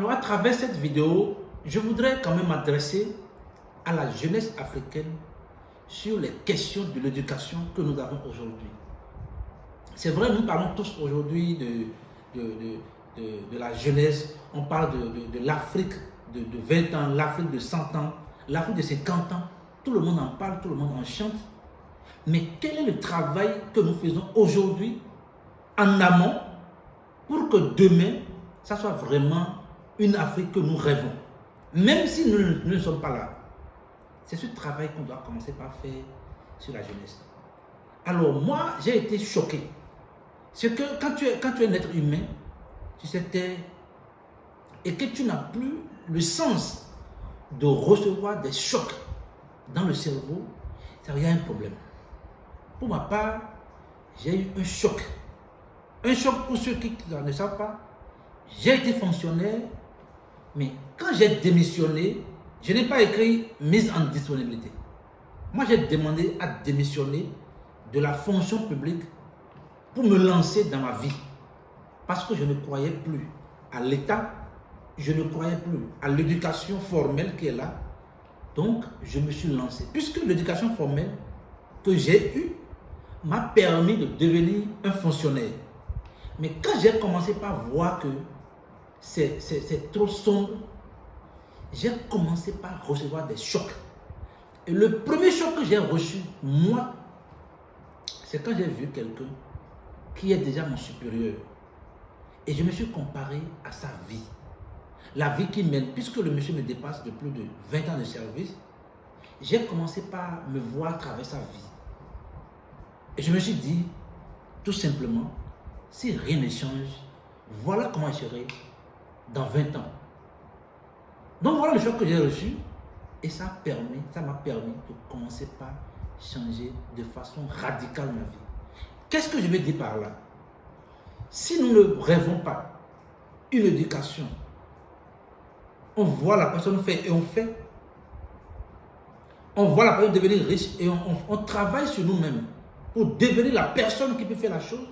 Alors, à travers cette vidéo, je voudrais quand même m'adresser à la jeunesse africaine sur les questions de l'éducation que nous avons aujourd'hui. C'est vrai, nous parlons tous aujourd'hui de la jeunesse, on parle de l'Afrique de 20 ans, l'Afrique de 100 ans, l'Afrique de 50 ans. Tout le monde en parle, tout le monde en chante. Mais quel est le travail que nous faisons aujourd'hui en amont pour que demain, ça soit vraiment une Afrique que nous rêvons. Même si nous ne sommes pas là. C'est ce travail qu'on doit commencer par faire sur la jeunesse. Alors moi, j'ai été choqué. C'est que quand tu es un être humain, tu sais taire et que tu n'as plus le sens de recevoir des chocs dans le cerveau, ça y a un problème. Pour ma part, j'ai eu un choc. Un choc pour ceux qui ne savent pas. J'ai été fonctionnaire, mais quand j'ai démissionné, je n'ai pas écrit mise en disponibilité. Moi, j'ai demandé à démissionner de la fonction publique pour me lancer dans ma vie. Parce que je ne croyais plus à l'État, je ne croyais plus à l'éducation formelle qui est là. Donc, je me suis lancé. Puisque l'éducation formelle que j'ai eue m'a permis de devenir un fonctionnaire. Mais quand j'ai commencé par voir que c'est trop sombre, j'ai commencé par recevoir des chocs. Et le premier choc que j'ai reçu, moi, c'est quand j'ai vu quelqu'un qui est déjà mon supérieur. Et je me suis comparé à sa vie. La vie qu'il mène, puisque le monsieur me dépasse de plus de 20 ans de service, j'ai commencé par me voir à travers sa vie. Et je me suis dit, tout simplement, si rien ne change, voilà comment je serai dans 20 ans. Donc voilà le choc que j'ai reçu. Et ça m'a permis de commencer par changer de façon radicale ma vie. Qu'est-ce que je veux dire par là? Si nous ne rêvons pas une éducation, on voit la personne faire et on fait. On voit la personne devenir riche et on travaille sur nous-mêmes pour devenir la personne qui peut faire la chose,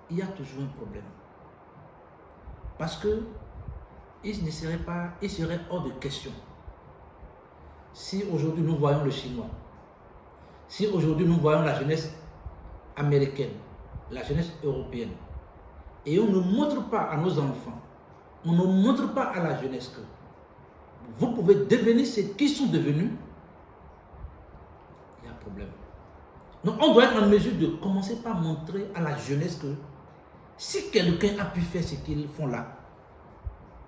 il y a toujours un problème. Parce que il serait hors de question. Si aujourd'hui nous voyons le chinois, si aujourd'hui nous voyons la jeunesse américaine, la jeunesse européenne, et on ne montre pas à nos enfants, on ne montre pas à la jeunesse que vous pouvez devenir ce qu'ils sont devenus, il y a un problème. Donc on doit être en mesure de commencer par montrer à la jeunesse que si quelqu'un a pu faire ce qu'ils font là,